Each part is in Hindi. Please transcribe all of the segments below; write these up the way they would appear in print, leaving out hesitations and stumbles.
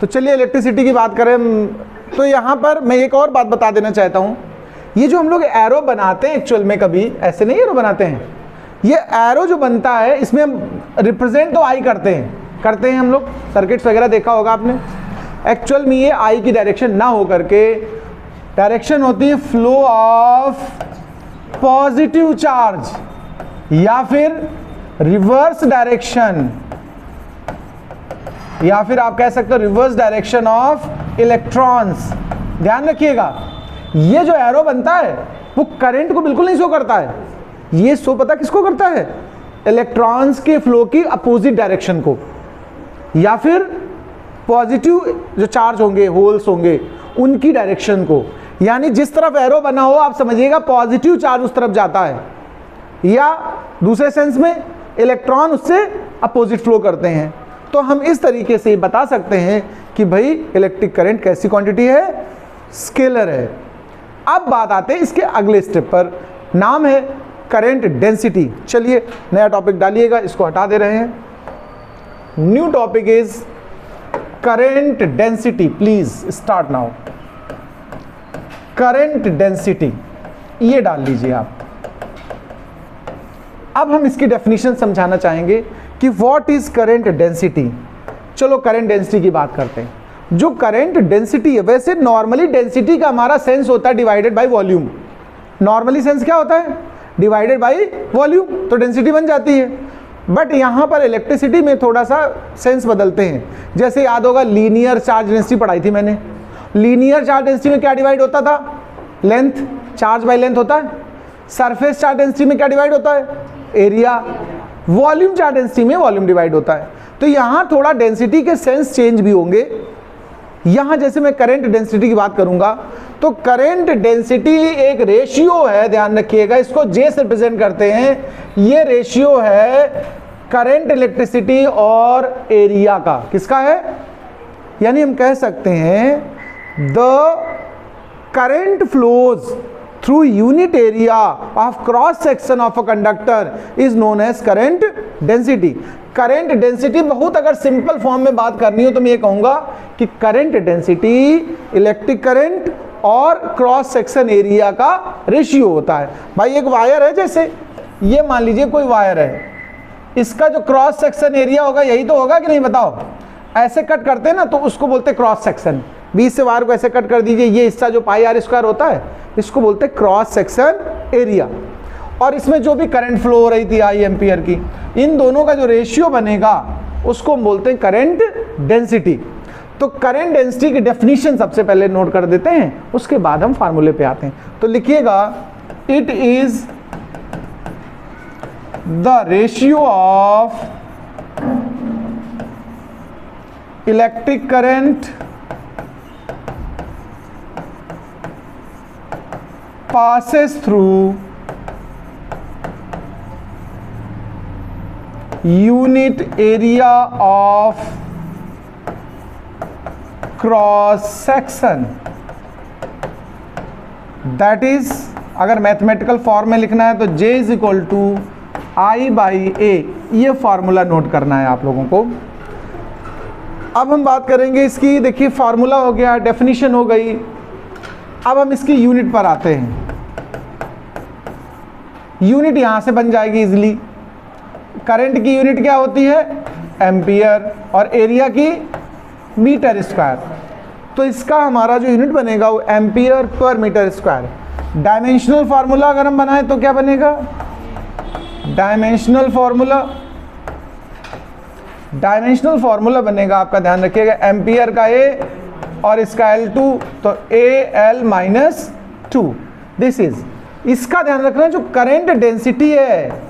तो चलिए इलेक्ट्रिसिटी की बात करें तो यहाँ पर मैं एक और बात बता देना चाहता हूँ, ये जो हम लोग एरो बनाते हैं एक्चुअल में कभी ऐसे नहीं एरो बनाते हैं, ये एरो जो बनता है इसमें हम रिप्रेजेंट तो आई करते हैं हम लोग, सर्किट्स वगैरह देखा होगा आपने। एक्चुअल में ये आई की डायरेक्शन ना हो करके डायरेक्शन होती है फ्लो ऑफ पॉजिटिव चार्ज या फिर रिवर्स डायरेक्शन, या फिर आप कह सकते हो रिवर्स डायरेक्शन ऑफ इलेक्ट्रॉन्स। ध्यान रखिएगा ये जो एरो बनता है वो करंट को बिल्कुल नहीं शो करता है, ये शो पता किसको करता है, इलेक्ट्रॉन्स के फ्लो की अपोजिट डायरेक्शन को, या फिर पॉजिटिव जो चार्ज होंगे होल्स होंगे उनकी डायरेक्शन को। यानी जिस तरफ एरो बना हो आप समझिएगा पॉजिटिव चार्ज उस तरफ जाता है, या दूसरे सेंस में इलेक्ट्रॉन उससे अपोजिट फ्लो करते हैं। तो हम इस तरीके से बता सकते हैं कि भाई इलेक्ट्रिक करंट कैसी क्वांटिटी है, स्केलर है। अब बात आते हैं इसके अगले स्टेप पर, नाम है करंट डेंसिटी। चलिए नया टॉपिक डालिएगा, इसको हटा दे रहे हैं। New topic is current density, please start now. Current density ये डाल लीजिए आप। अब हम इसकी डेफिनेशन समझाना चाहेंगे कि व्हाट इज करंट डेंसिटी। चलो करंट डेंसिटी की बात करते हैं। जो करंट डेंसिटी है, वैसे नॉर्मली डेंसिटी का हमारा सेंस होता है divided by volume. Normally sense क्या होता है, डिवाइडेड बाय वॉल्यूम, तो डेंसिटी बन जाती है। बट यहाँ पर इलेक्ट्रिसिटी में थोड़ा सा सेंस बदलते हैं। जैसे याद होगा लीनियर चार्ज डेंसिटी पढ़ाई थी मैंने, लीनियर चार्ज डेंसिटी में क्या डिवाइड होता था, लेंथ, चार्ज बाय लेंथ होता है। सरफेस चार्ज डेंसिटी में क्या डिवाइड होता है, एरिया। वॉल्यूम चार्ज डेंसिटी में वॉल्यूम डिवाइड होता है। तो यहाँ थोड़ा डेंसिटी के सेंस चेंज भी होंगे। यहाँ जैसे मैं करंट डेंसिटी की बात करूंगा तो करंट डेंसिटी एक रेशियो है, ध्यान रखिएगा, इसको जे से रिप्रेजेंट करते हैं। ये रेशियो है करंट इलेक्ट्रिसिटी और एरिया का। किसका है, यानी हम कह सकते हैं the current flows through unit area of cross section of a conductor is known as current density. Current density बहुत अगर सिंपल फॉर्म में बात करनी हो तो मैं ये कहूंगा कि करंट डेंसिटी इलेक्ट्रिक करंट और क्रॉस सेक्शन एरिया का रेशियो होता है। भाई एक वायर है, जैसे ये मान लीजिए कोई वायर है, इसका जो क्रॉस सेक्शन एरिया होगा यही तो होगा कि नहीं, बताओ। ऐसे कट करते हैं ना तो उसको बोलते हैं क्रॉस सेक्शन। बीच से वायर को ऐसे कट कर दीजिए, ये हिस्सा जो पाई आर स्क्वायर होता है इसको बोलते हैं क्रॉस सेक्शन एरिया। और इसमें जो भी करंट फ्लो हो रही थी आई एम्पियर की, इन दोनों का जो रेशियो बनेगा उसको हम बोलते हैं करंट डेंसिटी। तो करंट डेंसिटी की डेफिनेशन सबसे पहले नोट कर देते हैं, उसके बाद हम फार्मूले पे आते हैं। तो लिखिएगा it is the ratio of electric current passes through unit area of cross section, that is अगर मैथमेटिकल फॉर्म में लिखना है तो J is equal to I by A, ये फॉर्मूला नोट करना है आप लोगों को। अब हम बात करेंगे इसकी, देखिए फार्मूला हो गया, डेफिनेशन हो गई। अब हम इसकी यूनिट पर आते हैं। यूनिट यहां से बन जाएगी इजीली। करंट की यूनिट क्या होती है, एम्पियर, और एरिया की मीटर स्क्वायर। तो इसका हमारा जो यूनिट बनेगा वो ampere per metre square. Dimensional formula अगर हम बनाएं तो क्या बनेगा, डायमेंशनल फार्मूला बनेगा, आपका ध्यान रखिएगा, एम्पियर का ए और इसका L2, तो AL माइनस 2। दिस इज, इसका ध्यान रखना, जो करंट डेंसिटी है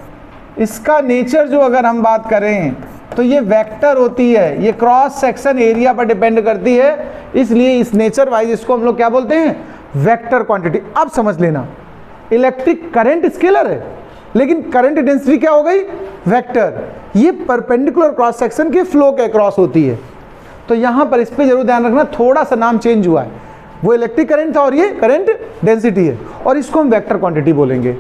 इसका नेचर जो अगर हम बात करें तो ये वेक्टर होती है, ये क्रॉस सेक्शन एरिया पर डिपेंड करती है, इसलिए इस नेचर वाइज इसको हम लोग क्या बोलते हैं, वेक्टर क्वांटिटी। अब समझ लेना, इलेक्ट्रिक करंट स्केलर है लेकिन करंट डेंसिटी क्या हो गई, वेक्टर। ये परपेंडिकुलर क्रॉस सेक्शन के फ्लो के क्रॉस होती है। तो यहां पर इस पे जरूर ध्यान रखना, थोड़ा सा नाम चेंज हुआ है, वो इलेक्ट्रिक करंट था और ये करंट डेंसिटी है, और इसको हम वेक्टर क्वांटिटी बोलेंगे।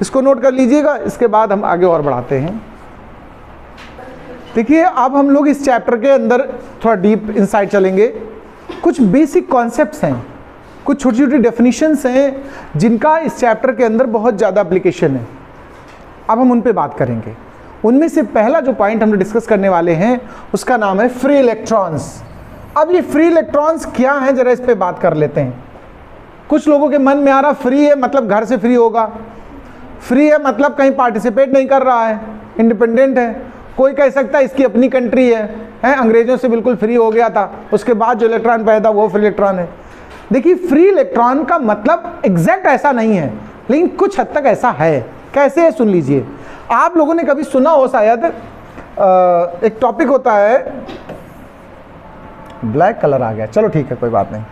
इसको नोट कर लीजिएगा, इसके बाद हम आगे और बढ़ाते हैं। देखिए अब हम लोग इस चैप्टर के अंदर थोड़ा डीप इनसाइट चलेंगे। कुछ बेसिक कॉन्सेप्ट्स हैं, कुछ छोटी छोटी डेफिनेशंस हैं जिनका इस चैप्टर के अंदर बहुत ज़्यादा एप्लीकेशन है। अब हम उन पे बात करेंगे। उनमें से पहला जो पॉइंट हम डिस्कस करने वाले हैं उसका नाम है फ्री इलेक्ट्रॉन्स। अब ये फ्री इलेक्ट्रॉन्स क्या हैं, जरा इस पे बात कर लेते हैं। कुछ लोगों के मन में आ रहा फ्री है मतलब घर से फ्री होगा, फ्री है मतलब कहीं पार्टिसिपेट नहीं कर रहा है, इंडिपेंडेंट है। कोई कह सकता है इसकी अपनी कंट्री है, अंग्रेजों से बिल्कुल फ्री हो गया था, उसके बाद जो इलेक्ट्रॉन पैदा वो फ्री इलेक्ट्रॉन है। देखिए फ्री इलेक्ट्रॉन का मतलब एग्जैक्ट ऐसा नहीं है, लेकिन कुछ हद तक ऐसा है। कैसे है सुन लीजिए। आप लोगों ने कभी सुना हो शायद, एक टॉपिक होता है, ब्लैक कलर आ गया, चलो ठीक है कोई बात नहीं।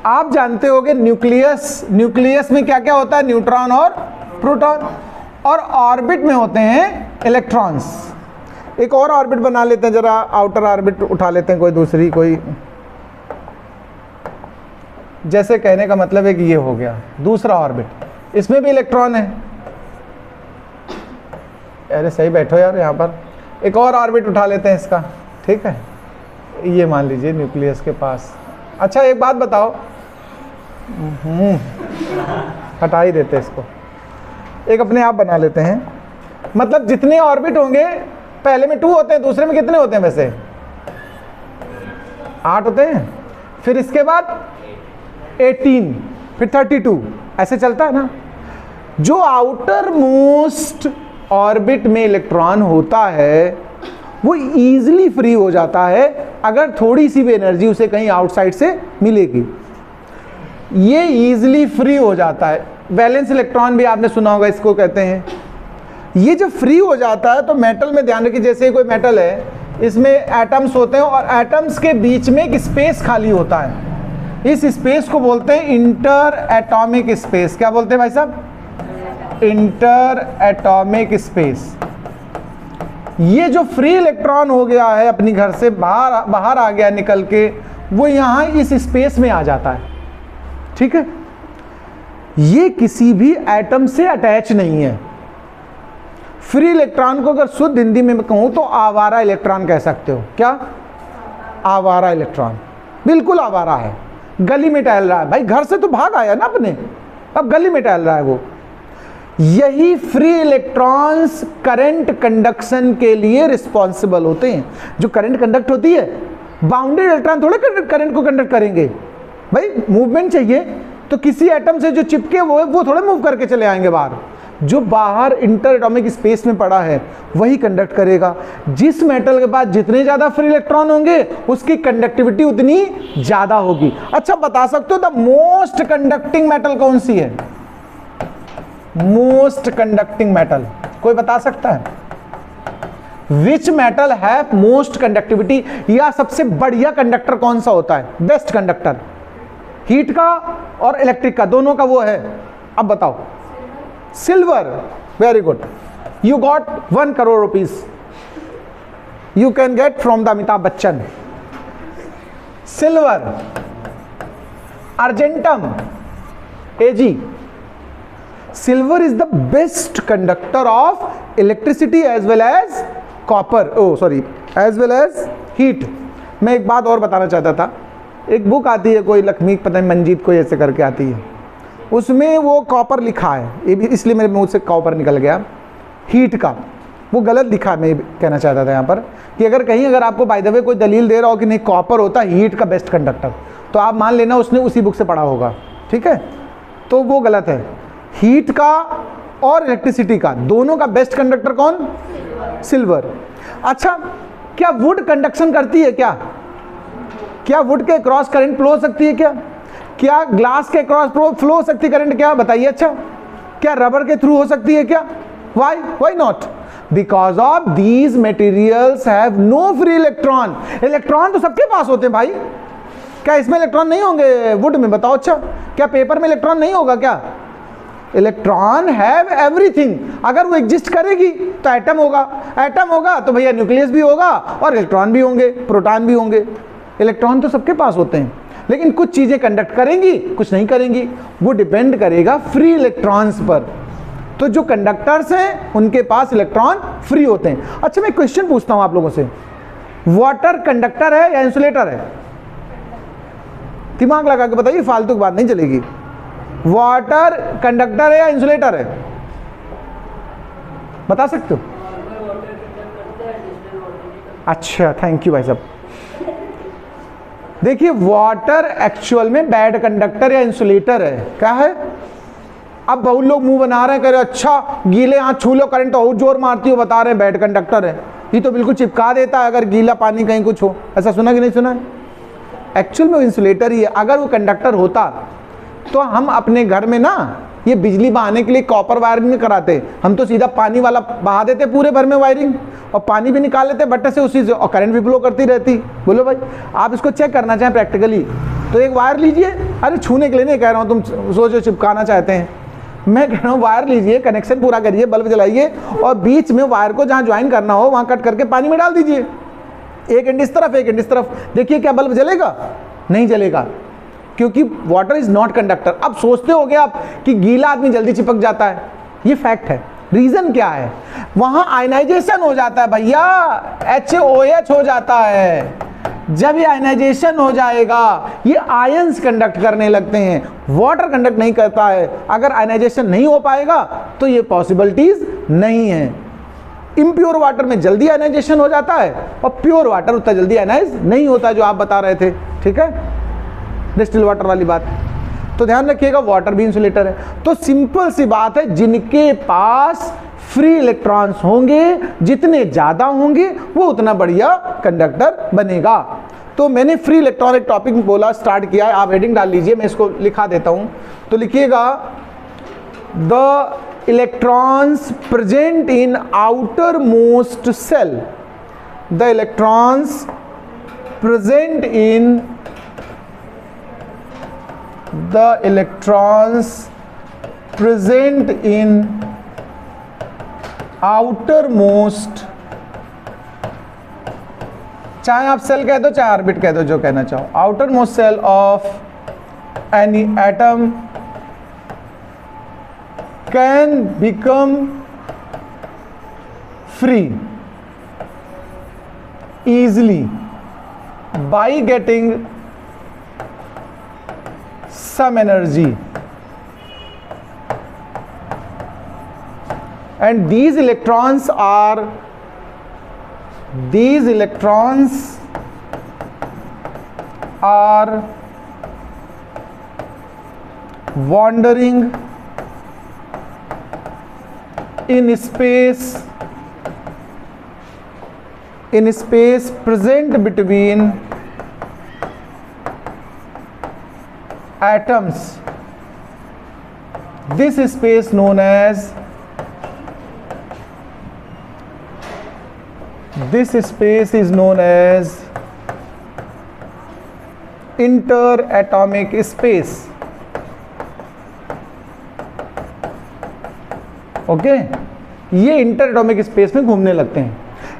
आप जानते होगे न्यूक्लियस, न्यूक्लियस में क्या क्या होता है, न्यूट्रॉन और प्रोटॉन, और ऑर्बिट में होते हैं इलेक्ट्रॉन्स। एक और ऑर्बिट बना लेते हैं, जरा आउटर ऑर्बिट उठा लेते हैं कोई दूसरी, कोई जैसे कहने का मतलब है कि ये हो गया दूसरा ऑर्बिट, इसमें भी इलेक्ट्रॉन है। अरे सही बैठो यार यहाँ पर। एक और ऑर्बिट उठा लेते हैं इसका, ठीक है, ये मान लीजिए न्यूक्लियस के पास। अच्छा एक बात बताओ, हटा ही देते इसको, एक अपने आप बना लेते हैं। मतलब जितने ऑर्बिट होंगे, पहले में 2 होते हैं, दूसरे में कितने होते हैं वैसे? 8 होते हैं, फिर इसके बाद 18, फिर 32, ऐसे चलता है ना। जो आउटर मोस्ट ऑर्बिट में इलेक्ट्रॉन होता है वो इजीली फ्री हो जाता है अगर थोड़ी सी भी एनर्जी उसे कहीं आउटसाइड से मिलेगी। ये इजीली फ्री हो जाता है। वैलेंस इलेक्ट्रॉन भी आपने सुना होगा, इसको कहते हैं। ये जब फ्री हो जाता है तो मेटल में ध्यान रखिए, जैसे कोई मेटल है, इसमें एटम्स होते हैं और एटम्स के बीच में एक स्पेस खाली होता है। इस स्पेस को बोलते हैं इंटर एटॉमिक स्पेस। क्या बोलते हैं भाई साहब? Inter atomic space. ये जो फ्री इलेक्ट्रॉन हो गया है अपनी घर से बाहर आ गया निकल के, वो यहाँ इस स्पेस में आ जाता है, ठीक है। ये किसी भी एटम से अटैच नहीं है। फ्री इलेक्ट्रॉन को अगर शुद्ध हिंदी में मैं कहूँ तो आवारा इलेक्ट्रॉन कह सकते हो। क्या? आवारा इलेक्ट्रॉन, बिल्कुल आवारा है, गली में टहल रहा है। भाई घर से तो भाग आया ना अपने, अब गली में टहल रहा है वो। यही फ्री इलेक्ट्रॉन्स करंट कंडक्शन के लिए रिस्पॉन्सिबल होते हैं। जो करंट कंडक्ट होती है, बाउंडेड इलेक्ट्रॉन थोड़े करंट को कंडक्ट करेंगे। भाई मूवमेंट चाहिए तो किसी एटम से जो चिपके वो थोड़े मूव करके चले आएंगे बाहर। जो बाहर इंटर एटॉमिक स्पेस में पड़ा है वही कंडक्ट करेगा। जिस मेटल के पास जितने ज्यादा फ्री इलेक्ट्रॉन होंगे उसकी कंडक्टिविटी उतनी ज्यादा होगी। अच्छा बता सकते हो द मोस्ट कंडक्टिंग मेटल कौन सी है? मोस्ट कंडक्टिंग मेटल कोई बता सकता है? विच मेटल है मोस्ट कंडक्टिविटी, या सबसे बढ़िया कंडक्टर कौन सा होता है? बेस्ट कंडक्टर हीट का और इलेक्ट्रिक का, दोनों का वो है। अब बताओ। Silver. Very good, you got 1 crore rupees you can get from the Amitabh Bachchan. Silver. Argentum AG. Silver is the best conductor of electricity as well as copper, as well as heat. मैं एक बात और बताना चाहता था। एक बुक आती है कोई लक्ष्मी पता नहीं मंजीत कोई ऐसे करके आती है, उसमें वो कॉपर लिखा है, ये भी इसलिए मेरे मुंह से कॉपर निकल गया, हीट का वो गलत लिखा है। मैं कहना चाहता था यहाँ पर कि अगर आपको बाय द वे कोई दलील दे रहा हो कि नहीं कॉपर होता है हीट का बेस्ट कंडक्टर, तो आप मान लेना उसने उसी बुक से पढ़ा होगा, ठीक है। तो वो गलत है। हीट का और इलेक्ट्रिसिटी का दोनों का बेस्ट कंडक्टर कौन? सिल्वर। अच्छा, क्या वुड कंडक्शन करती है? क्या वुड के क्रॉस करंट फ्लो हो सकती है? क्या ग्लास के क्रॉस फ्लो हो सकती है करंट? क्या बताइए। अच्छा, क्या रबर के थ्रू हो सकती है? क्या? Why not? Because of these materials have no free electron. Electron तो सबके पास होते हैं भाई। क्या इसमें इलेक्ट्रॉन नहीं होंगे वुड में? बताओ। अच्छा, क्या पेपर में इलेक्ट्रॉन नहीं होगा? क्या? Electron have everything. अगर वो एग्जिस्ट करेगी तो एटम होगा, एटम होगा तो भैया न्यूक्लियस भी होगा और इलेक्ट्रॉन भी होंगे, प्रोटॉन भी होंगे। इलेक्ट्रॉन तो सबके पास होते हैं, लेकिन कुछ चीजें कंडक्ट करेंगी, कुछ नहीं करेंगी। वो डिपेंड करेगा फ्री इलेक्ट्रॉन्स पर। तो जो कंडक्टर्स हैं उनके पास इलेक्ट्रॉन फ्री होते हैं। अच्छा, मैं क्वेश्चन पूछता हूं आप लोगों से, वाटर कंडक्टर है या इंसुलेटर है? दिमाग लगा के बताइए, फालतू की बात नहीं चलेगी। वाटर कंडक्टर है या इंसुलेटर है? बता सकते हो? अच्छा, थैंक यू भाई साहब। देखिए, वाटर एक्चुअल में बैड कंडक्टर या इंसुलेटर है। क्या है? अब बहुत लोग मुंह बना रहे हैं, कह रहे अच्छा गीले हाथ छू लो करंट तो और जोर मारती हो, बता रहे हैं बैड कंडक्टर है। ये तो बिल्कुल चिपका देता है अगर गीला पानी कहीं कुछ हो। ऐसा सुना कि नहीं सुना? एक्चुअल में वो इंसुलेटर ही है। अगर वो कंडक्टर होता तो हम अपने घर में ना ये बिजली बहाने के लिए कॉपर वायरिंग नहीं कराते, हम तो सीधा पानी वाला बहा देते पूरे भर में वायरिंग, और पानी भी निकाल लेते बट्टे से उसी से, और करंट भी फ्लो करती रहती। बोलो भाई, आप इसको चेक करना चाहें प्रैक्टिकली तो एक वायर लीजिए। अरे छूने के लिए नहीं कह रहा हूँ, तुम सोचो चिपकाना चाहते हैं, मैं कह रहा हूँ वायर लीजिए, कनेक्शन पूरा करिए, बल्ब जलाइए और बीच में वायर को जहाँ ज्वाइन करना हो वहाँ कट करके पानी में डाल दीजिए। एक एंड इस तरफ, एक एंड इस तरफ। देखिए क्या बल्ब जलेगा? नहीं जलेगा, क्योंकि वाटर इज नॉट कंडक्टर। अब सोचते होगे आप कि गीला आदमी जल्दी चिपक जाता है, ये फैक्ट है। रीजन क्या है? वहां आयनाइजेशन हो जाता है भैया, HOH हो जाता है। जब ये आयनाइजेशन हो जाएगा ये आयंस कंडक्ट करने लगते हैं, वाटर कंडक्ट नहीं करता है। अगर आयनाइजेशन नहीं हो पाएगा तो ये पॉसिबिलिटीज नहीं है। इम्प्योर वाटर में जल्दी आयनाइजेशन हो जाता है और प्योर वाटर उतना जल्दी आयनाइज नहीं होता, जो आप बता रहे थे। ठीक है, डिस्टिल वाटर वाली बात। तो ध्यान रखिएगा, वाटर भी इंसुलेटर है। तो सिंपल सी बात है, जिनके पास फ्री इलेक्ट्रॉन्स होंगे, जितने ज्यादा होंगे वो उतना बढ़िया कंडक्टर बनेगा। तो मैंने फ्री इलेक्ट्रॉन एक टॉपिक बोला, स्टार्ट किया है, आप हेडिंग डाल लीजिए, मैं इसको लिखा देता हूं। तो लिखिएगा, the electrons present in outermost cell, the electrons present in the electrons present in outermost, चाहे आप सेल कह दो चाहे ऑर्बिट कह दो, जो कहना चाहो, outermost cell of any atom can become free easily by getting some energy, and these electrons are wandering in space present between atoms. This space known as interatomic space. Okay, ये इंटरएटॉमिक स्पेस में घूमने लगते हैं।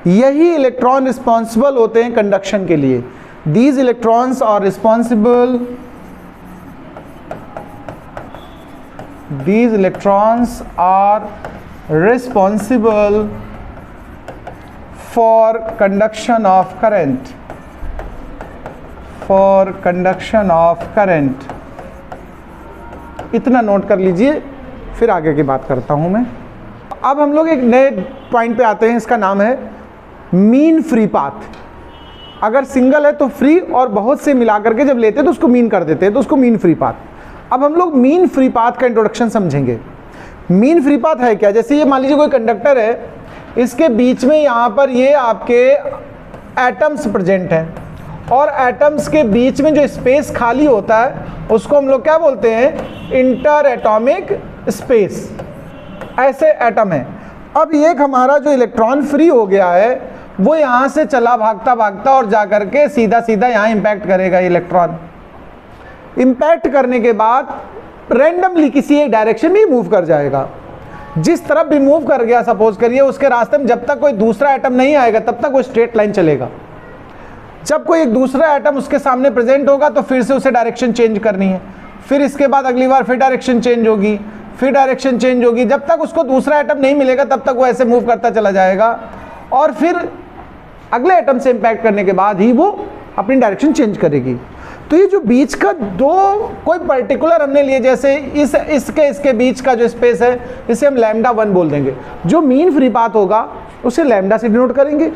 यही इलेक्ट्रॉन रिस्पॉन्सिबल होते हैं कंडक्शन के लिए। These electrons are responsible for conduction of current। इतना नोट कर लीजिए, फिर आगे की बात करता हूं मैं। अब हम लोग एक नए पॉइंट पे आते हैं, इसका नाम है मीन फ्री पाथ। अगर सिंगल है तो फ्री, और बहुत से मिला करके जब लेते हैं तो उसको मीन कर देते हैं, तो उसको मीन फ्री पाथ। अब हम लोग मीन फ्री पाथ का इंट्रोडक्शन समझेंगे। मीन फ्री पाथ है क्या? जैसे ये मान लीजिए कोई कंडक्टर है, इसके बीच में यहाँ पर ये आपके एटम्स प्रेजेंट हैं, और एटम्स के बीच में जो स्पेस खाली होता है उसको हम लोग क्या बोलते हैं? Inter atomic space. ऐसे एटम है। अब एक हमारा जो इलेक्ट्रॉन फ्री हो गया है वो यहाँ से चला भागता भागता और जाकर के सीधा सीधा यहाँ इंपैक्ट करेगा। इलेक्ट्रॉन इंपैक्ट करने के बाद रैंडमली किसी एक डायरेक्शन में मूव कर जाएगा। जिस तरफ भी मूव कर गया, सपोज करिए, उसके रास्ते में जब तक कोई दूसरा एटम नहीं आएगा तब तक वो स्ट्रेट लाइन चलेगा। जब कोई एक दूसरा एटम उसके सामने प्रेजेंट होगा तो फिर से उसे डायरेक्शन चेंज करनी है, फिर इसके बाद अगली बार फिर डायरेक्शन चेंज होगी, फिर डायरेक्शन चेंज होगी, जब तक उसको दूसरा एटम नहीं मिलेगा तब तक वो ऐसे मूव करता चला जाएगा, और फिर अगले एटम से इंपैक्ट करने के बाद ही वो अपनी डायरेक्शन चेंज करेगी। तो ये जो बीच का दो कोई पर्टिकुलर हमने लिए, जैसे इसके बीच का जो स्पेस है इसे हम λ1 बोल देंगे। जो मीन फ्री पाथ होगा उसे लैम्डा से डिनोट करेंगे,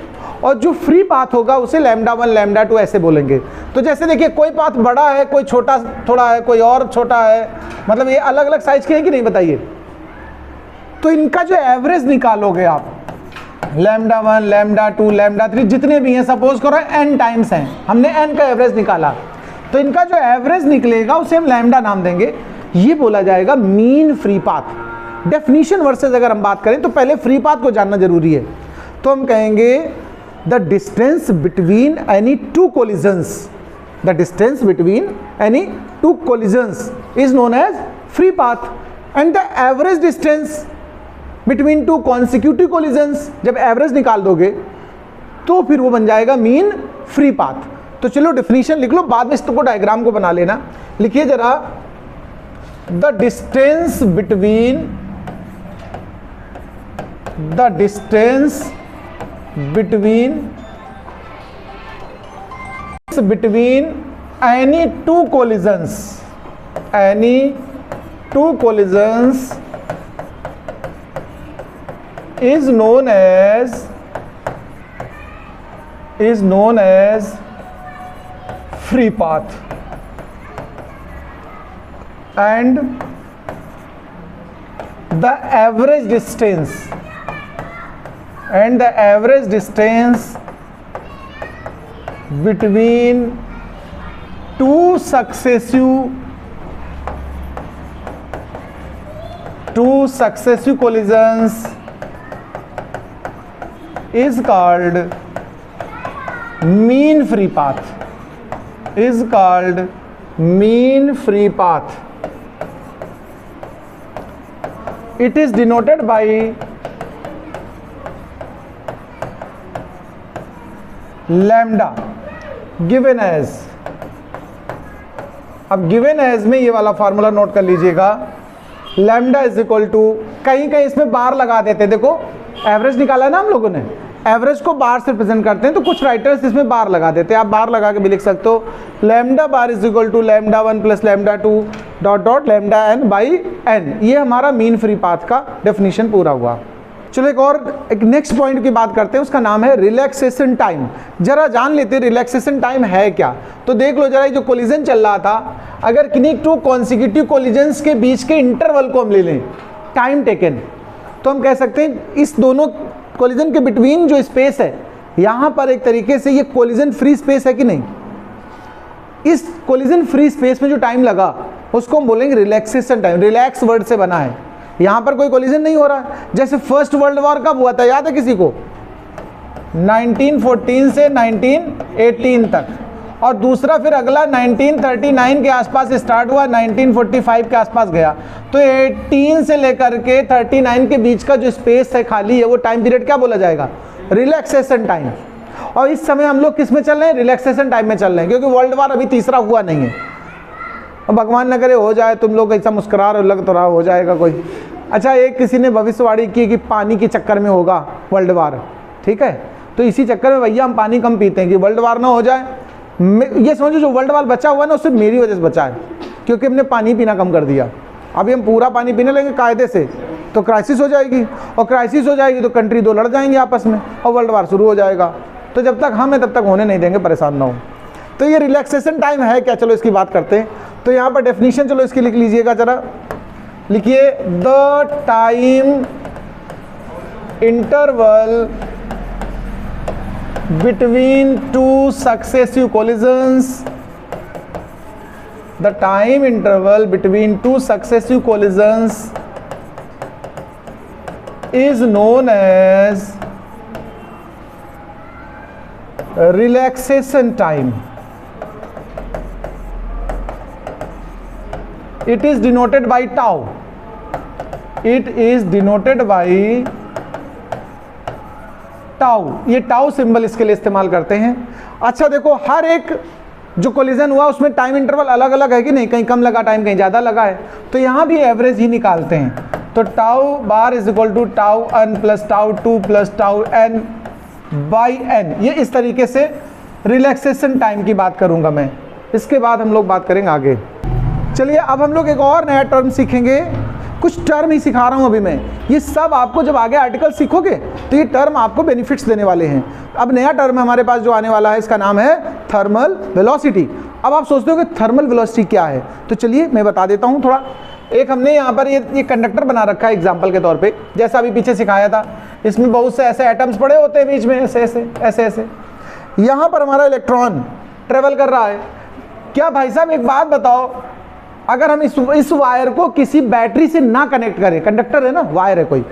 और जो फ्री पाथ होगा उसे λ1 λ2 ऐसे बोलेंगे। तो जैसे देखिए कोई पाथ बड़ा है, कोई छोटा थोड़ा है, कोई और छोटा है, मतलब ये अलग अलग साइज के हैं कि नहीं बताइए। तो इनका जो एवरेज निकालोगे आप, λ1 λ2 λ3 जितने भी हैं, सपोज करो n टाइम्स हैं, हमने n का एवरेज निकाला, तो इनका जो एवरेज निकलेगा उसे हम लैम्डा नाम देंगे। ये बोला जाएगा mean free path. Definition versus अगर हम बात करें तो पहले फ्री पाथ को जानना जरूरी है। तो हम कहेंगे the distance between any two collisions, the distance between any two collisions is known as free path, and the average distance between two consecutive collisions, जब एवरेज निकाल दोगे तो फिर वो बन जाएगा मीन फ्री पाथ। तो चलो डेफिनेशन लिख लो, बाद में इसको डायग्राम को बना लेना। लिखिए जरा, the distance between any two collisions is known as free path, and the average distance between two successive collisions is called mean free path, It is denoted by lambda given as, अब given as में ये वाला फार्मूला नोट कर लीजिएगा, लैम्डा इज इक्वल टू, कहीं कहीं इसमें बार लगा देते, देखो एवरेज निकाला है ना हम लोगों ने, एवरेज को बार से रिप्रेजेंट करते हैं, तो कुछ राइटर्स इसमें बार लगा देते हैं, आप बार लगा के भी लिख सकते हो, lambda bar is equal to λ1 plus λ2 dot dot λn by n। ये हमारा मीन फ्री पाथ का डेफिनेशन पूरा हुआ। चलो एक नेक्स्ट पॉइंट की बात करते हैं, उसका नाम है रिलैक्सेशन टाइम। जरा जान लेते हैं रिलैक्सेशन टाइम है क्या। तो देख लो जरा, ये जो कोलिजन चल रहा था, अगर किन्हीं टू कॉन्सिक्यूटिव कोलिजन्स के बीच के इंटरवल को हम ले लें, टाइम टेकन, तो हम कह सकते हैं इस दोनों कोलिजन के बिटवीन जो स्पेस है, यहाँ पर एक तरीके से ये कोलिजन फ्री स्पेस है कि नहीं, इस कोलिजन फ्री स्पेस में जो टाइम लगा उसको हम बोलेंगे रिलैक्सेशन टाइम। रिलैक्स वर्ड से बना है, यहाँ पर कोई कोलिजन नहीं हो रहा है। जैसे फर्स्ट वर्ल्ड वॉर कब हुआ था, याद है किसी को? 1914 से 1918 तक, और दूसरा फिर अगला 1939 के आसपास स्टार्ट हुआ, 1945 के आसपास गया। तो 18 से लेकर के 39 के बीच का जो स्पेस है खाली है, वो टाइम पीरियड क्या बोला जाएगा? Relaxation time. और इस समय हम लोग किस में चल रहे हैं? रिलैक्सेशन टाइम में चल रहे हैं, क्योंकि वर्ल्ड वॉर अभी तीसरा हुआ नहीं है। और भगवान न करे हो जाए, तुम लोग ऐसा मुस्कुरा रहे हो, लग तो रहा हो जाएगा कोई। अच्छा, एक किसी ने भविष्यवाणी की कि पानी के चक्कर में होगा वर्ल्ड वॉर, ठीक है, तो इसी चक्कर में भैया हम पानी कम पीते हैं कि वर्ल्ड वॉर ना हो जाए। ये समझो जो वर्ल्ड वॉर बचा हुआ है ना, उससे मेरी वजह से बचा है, क्योंकि हमने पानी पीना कम कर दिया। अभी हम पूरा पानी पीने लगेंगे कायदे से तो क्राइसिस हो जाएगी, और क्राइसिस हो जाएगी तो कंट्री दो लड़ जाएंगे आपस में, और वर्ल्ड वॉर शुरू हो जाएगा। तो जब तक हम हैं तब तक होने नहीं देंगे, परेशान ना हो। तो ये रिलैक्सेशन टाइम है क्या, चलो इसकी बात करते हैं। तो यहाँ पर डेफिनेशन चलो इसकी लिख लीजिएगा जरा, लिखिए the time interval between two successive collisions, the time interval between two successive collisions is known as relaxation time. It is denoted by tau. It is denoted by tau. ये टाउ सिंबल इसके लिए इस्तेमाल करते हैं। अच्छा देखो, हर एक जो कोलिजन हुआ उसमें टाइम इंटरवल अलग अलग है कि नहीं, कहीं कम लगा टाइम, कहीं ज़्यादा लगा है, तो यहाँ भी एवरेज ही निकालते हैं। तो tau bar is equal to tau n plus tau 2 plus tau n by n। ये इस तरीके से रिलैक्सेशन टाइम की बात करूँगा मैं। इसके बाद हम लोग बात करेंगे आगे। चलिए अब हम लोग एक और नया टर्म सीखेंगे। कुछ टर्म ही सिखा रहा हूँ अभी मैं, ये सब आपको जब आगे आर्टिकल सीखोगे तो ये टर्म आपको बेनिफिट्स देने वाले हैं। अब नया टर्म हमारे पास जो आने वाला है, इसका नाम है थर्मल वेलोसिटी। अब आप सोचते हो कि थर्मल वेलोसिटी क्या है, तो चलिए मैं बता देता हूँ थोड़ा। एक हमने यहाँ पर ये कंडक्टर बना रखा है एग्जाम्पल के तौर पे, जैसा अभी पीछे सिखाया था। इसमें बहुत से ऐसे एटम्स पड़े होते हैं बीच में, ऐसे ऐसे ऐसे ऐसे। यहाँ पर हमारा इलेक्ट्रॉन ट्रेवल कर रहा है। क्या भाई साहब एक बात बताओ, अगर हम इस वायर को किसी बैटरी से ना कनेक्ट करें, कंडक्टर है ना, वायर है कोई,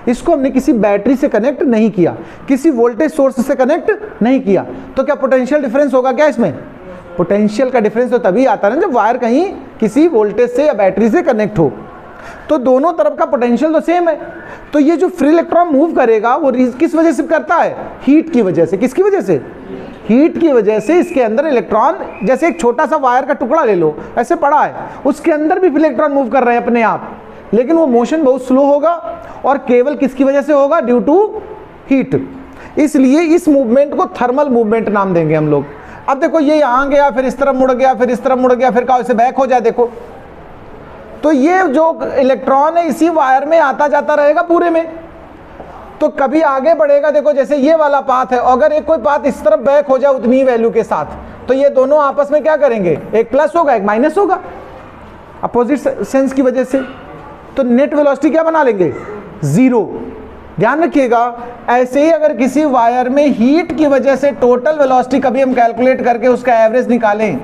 इसको हमने किसी बैटरी से कनेक्ट नहीं किया, किसी वोल्टेज सोर्स से कनेक्ट नहीं किया, तो क्या पोटेंशियल डिफरेंस होगा क्या इसमें? पोटेंशियल का डिफरेंस तो तभी आता है ना जब वायर कहीं किसी वोल्टेज से या बैटरी से कनेक्ट हो। तो दोनों तरफ का पोटेंशियल तो सेम है। तो ये जो फ्री इलेक्ट्रॉन मूव करेगा वो किस वजह से करता है? हीट की वजह से। किसकी वजह से? हीट की वजह से। इसके अंदर इलेक्ट्रॉन, जैसे एक छोटा सा वायर का टुकड़ा ले लो, ऐसे पड़ा है, उसके अंदर भी इलेक्ट्रॉन मूव कर रहे हैं अपने आप, लेकिन वो मोशन बहुत स्लो होगा और केवल किसकी वजह से होगा? Due to heat. इसलिए इस मूवमेंट को थर्मल मूवमेंट नाम देंगे हम लोग। अब देखो ये यहाँ गया, फिर इस तरफ मुड़ गया, फिर इस तरफ मुड़ गया, फिर कहा इसे बैक हो जाए, देखो तो ये जो इलेक्ट्रॉन है इसी वायर में आता जाता रहेगा पूरे में, तो कभी आगे बढ़ेगा। देखो जैसे ये वाला पाथ है, अगर एक कोई पाथ इस तरफ बैक हो जाए उतनी वैल्यू के साथ, तो ये दोनों आपस में क्या करेंगे? एक प्लस होगा एक माइनस होगा, अपोजिट सेंस की वजह से। तो नेट वेलोसिटी क्या बना लेंगे? जीरो। ध्यान रखिएगा, ऐसे ही अगर किसी वायर में हीट की वजह से टोटल वेलोसिटी कभी हम कैलकुलेट करके उसका एवरेज निकालें,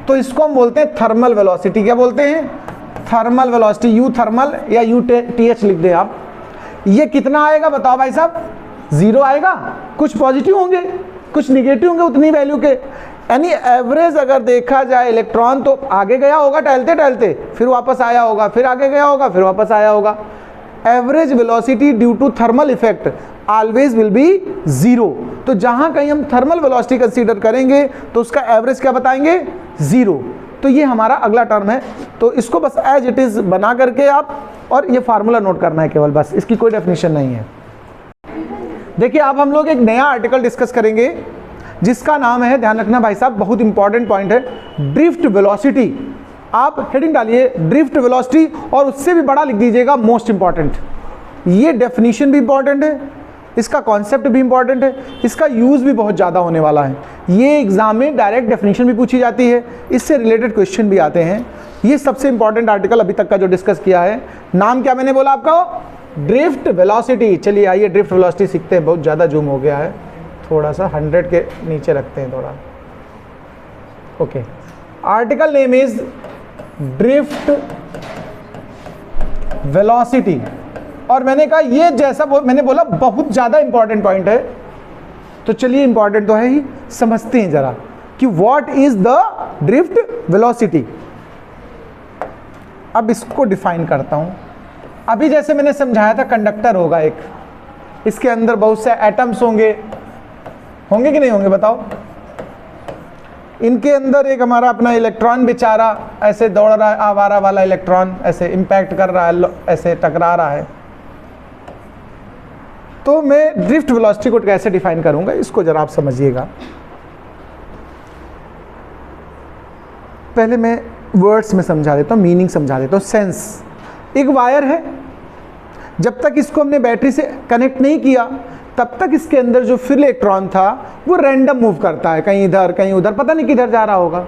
तो इसको हम बोलते हैं थर्मल वेलोसिटी। क्या बोलते हैं? Thermal velocity. यू थर्मल या यू टीएच लिख दें आप। ये कितना आएगा बताओ भाई साहब? जीरो आएगा। कुछ पॉजिटिव होंगे, कुछ निगेटिव होंगे उतनी वैल्यू के। यानी एवरेज अगर देखा जाए इलेक्ट्रॉन तो आगे गया होगा टहलते टहलते, फिर वापस आया होगा, फिर आगे गया होगा, फिर वापस आया होगा। Average velocity due to thermal effect always will be zero. तो जहां कहीं हम थर्मल वेलोसिटी कंसीडर करेंगे तो उसका एवरेज क्या बताएंगे? जीरो। तो ये हमारा अगला टर्म है। तो इसको बस एज इट इज बना करके आप, और ये फार्मूला नोट करना है केवल, बस इसकी कोई डेफिनेशन नहीं है। देखिए अब हम लोग एक नया आर्टिकल डिस्कस करेंगे जिसका नाम है, ध्यान रखना भाई साहब बहुत इंपॉर्टेंट पॉइंट है, ड्रिफ्ट वेलोसिटी। आप हेडिंग डालिए ड्रिफ्ट वेलोसिटी और उससे भी बड़ा लिख दीजिएगा मोस्ट इंपॉर्टेंट। ये डेफिनेशन भी इंपॉर्टेंट है, इसका कॉन्सेप्ट भी इंपॉर्टेंट है, इसका यूज़ भी बहुत ज़्यादा होने वाला है। ये एग्जाम में डायरेक्ट डेफिनेशन भी पूछी जाती है, इससे रिलेटेड क्वेश्चन भी आते हैं। ये सबसे इंपॉर्टेंट आर्टिकल अभी तक का जो डिस्कस किया है। नाम क्या मैंने बोला आपका? Drift velocity. चलिए आइए ड्रिफ्ट वेलोसिटी सीखते हैं। बहुत ज़्यादा जूम हो गया है, थोड़ा सा 100 के नीचे रखते हैं थोड़ा। Okay, article name is drift velocity. और मैंने कहा ये जैसा मैंने बोला बहुत ज़्यादा इंपॉर्टेंट पॉइंट है, तो चलिए इंपॉर्टेंट तो है ही, समझते हैं जरा कि what is the drift velocity. अब इसको डिफाइन करता हूं। अभी जैसे मैंने समझाया था, कंडक्टर होगा एक, इसके अंदर बहुत से एटम्स होंगे कि नहीं होंगे बताओ? इनके अंदर एक हमारा अपना इलेक्ट्रॉन बेचारा ऐसे दौड़ रहा है, आवारा वाला इलेक्ट्रॉन ऐसे इंपैक्ट कर रहा है, ऐसे टकरा रहा है। तो मैं ड्रिफ्ट वेलोसिटी को कैसे डिफाइन करूंगा, इसको जरा आप समझिएगा। पहले मैं वर्ड्स में समझा देता हूँ, मीनिंग समझा देता हूँ। सेंस, एक वायर है, जब तक इसको हमने बैटरी से कनेक्ट नहीं किया तब तक इसके अंदर जो फ्री इलेक्ट्रॉन था वो रैंडम मूव करता है, कहीं इधर कहीं उधर, पता नहीं किधर जा रहा होगा।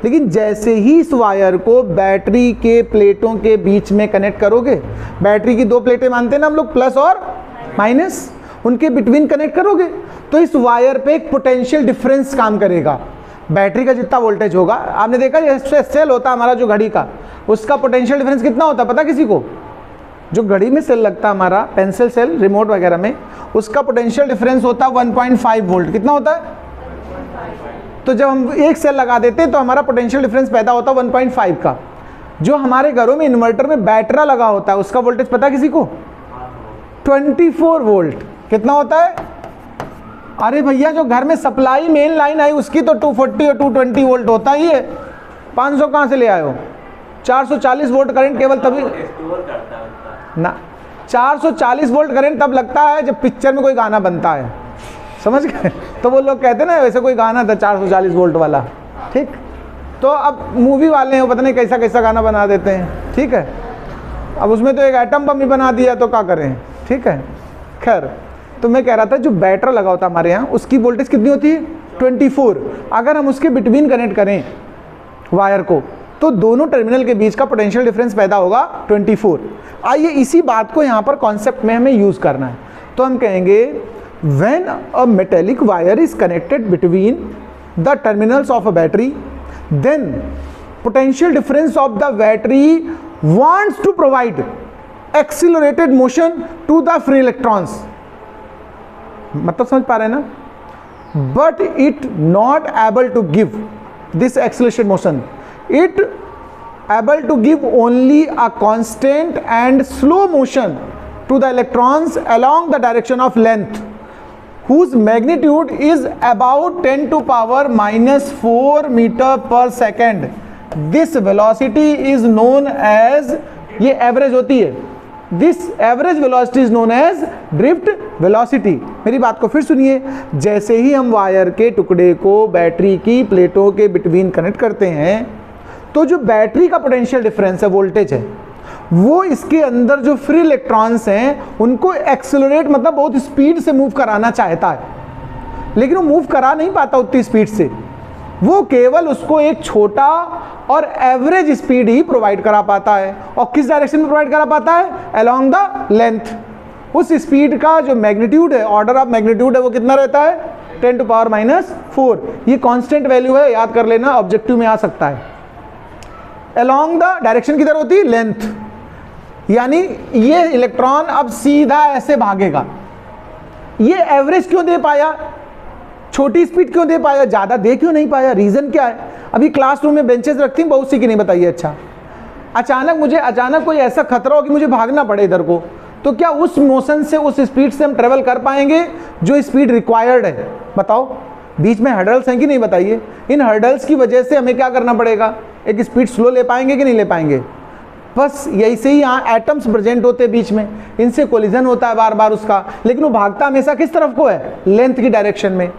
लेकिन जैसे ही इस वायर को बैटरी के प्लेटों के बीच में कनेक्ट करोगे, बैटरी की दो प्लेटें मानते हैं ना हम लोग, प्लस और माइनस, उनके बिटवीन कनेक्ट करोगे तो इस वायर पे एक पोटेंशियल डिफरेंस काम करेगा। बैटरी का जितना वोल्टेज होगा, आपने देखा ये सेल होता है हमारा जो घड़ी का, उसका पोटेंशियल डिफरेंस कितना होता है पता किसी को? जो घड़ी में सेल लगता है हमारा, पेंसिल सेल, रिमोट वगैरह में, उसका पोटेंशियल डिफरेंस होता है 1.5 वोल्ट। कितना होता है? तो जब हम एक सेल लगा देते हैं तो हमारा पोटेंशियल डिफरेंस पैदा होता है 1.5 का। जो हमारे घरों में इन्वर्टर में बैटरा लगा होता है उसका वोल्टेज पता किसी को? 24 वोल्ट। कितना होता है? अरे भैया जो घर में सप्लाई मेन लाइन आई उसकी तो 240 और 220 वोल्ट होता ही है, 500 कहाँ से ले आए हो? 440 वोल्ट करंट केवल तभी ना, 440 वोल्ट करंट तब लगता है जब पिक्चर में कोई गाना बनता है, समझ गए? तो वो लोग कहते हैं ना वैसे कोई गाना था 440 वोल्ट वाला, ठीक। तो अब मूवी वाले हैं वो पता नहीं कैसा कैसा गाना बना देते हैं, ठीक है। अब उसमें तो एक एटम बम ही बना दिया तो क्या करें, ठीक है। खैर, तो मैं कह रहा था जो बैटर लगा होता हमारे यहाँ उसकी वोल्टेज कितनी होती है? 24। अगर हम उसके बिटवीन कनेक्ट करें वायर को तो दोनों टर्मिनल के बीच का पोटेंशियल डिफरेंस पैदा होगा 24। आइए इसी बात को यहाँ पर कॉन्सेप्ट में हमें यूज करना है। तो हम कहेंगे when a metallic wire is connected between the terminals of a battery, then potential difference of the battery wants to provide accelerated motion to the free electrons. मतलब समझ पा रहे हैं ना? But it not able to give this acceleration motion, it able to give only a constant and slow motion to the electrons along the direction of length whose magnitude is about 10 to power minus 4 meter per second. This velocity is known as, ये average होती है, This average velocity is known as drift velocity। मेरी बात को फिर सुनिए, जैसे ही हम वायर के टुकड़े को बैटरी की प्लेटों के बिटवीन कनेक्ट करते हैं तो जो बैटरी का पोटेंशियल डिफरेंस है, वोल्टेज है, वो इसके अंदर जो फ्री इलेक्ट्रॉन्स हैं उनको एक्सेलरेट मतलब बहुत स्पीड से मूव कराना चाहता है, लेकिन वो मूव करा नहीं पाता उतनी स्पीड से। वो केवल उसको एक छोटा और एवरेज स्पीड ही प्रोवाइड करा पाता है। और किस डायरेक्शन में प्रोवाइड करा पाता है? Along the length. उस स्पीड का जो मैग्नीट्यूड है, ऑर्डर ऑफ मैग्नीट्यूड है, वो कितना रहता है? 10 टू पावर माइनस 4। ये कांस्टेंट वैल्यू है, याद कर लेना, ऑब्जेक्टिव में आ सकता है। अलोंग द डायरेक्शन किधर होती है? लेंथ। यानी ये इलेक्ट्रॉन अब सीधा ऐसे भागेगा। ये एवरेज क्यों दे पाया? छोटी स्पीड क्यों दे पाया? ज्यादा दे क्यों नहीं पाया? रीजन क्या है? अभी क्लासरूम में बेंचेस रखती हैं बहुत सी की नहीं बताइए। अच्छा, अचानक कोई ऐसा खतरा हो कि मुझे भागना पड़े इधर को, तो क्या उस मोशन से, उस स्पीड से हम ट्रेवल कर पाएंगे जो स्पीड रिक्वायर्ड है? बताओ। बीच में हर्डल्स हैं कि नहीं बताइए? इन हर्डल्स की वजह से हमें क्या करना पड़ेगा? एक स्पीड स्लो ले पाएंगे कि नहीं ले पाएंगे? बस यही से ही यहाँ एटम्स प्रेजेंट होते हैं बीच में, इनसे कोलिजन होता है बार बार उसका, लेकिन वो भागता हमेशा किस तरफ को है? लेंथ की डायरेक्शन में।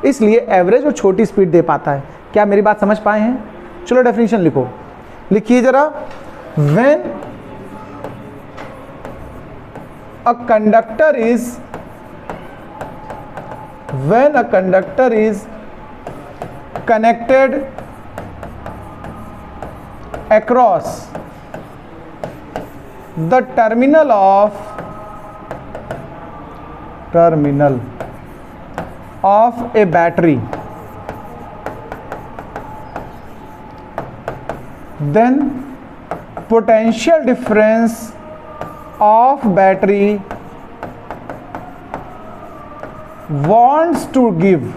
इसलिए एवरेज और छोटी स्पीड दे पाता है। क्या मेरी बात समझ पाए हैं? चलो डेफिनेशन लिखो, लिखिए जरा। When a conductor is connected across the terminal of a battery, then potential difference of battery wants to give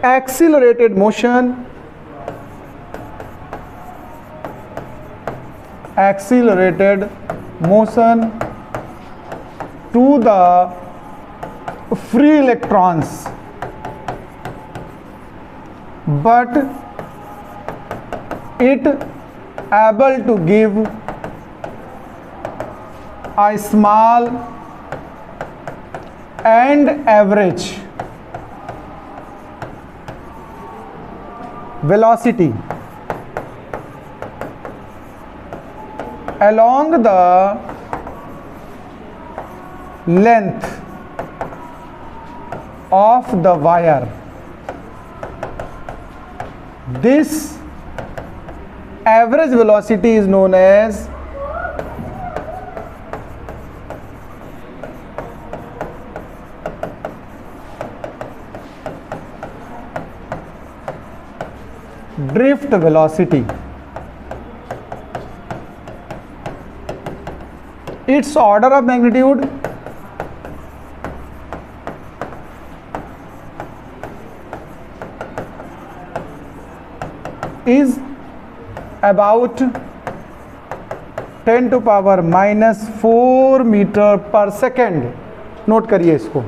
accelerated motion to the free electrons, but it able to give a small and average velocity along the length of the wire. This average velocity is known as drift velocity. Its order of magnitude is about 10 to power minus 4 meter per second. Note करिए इसको।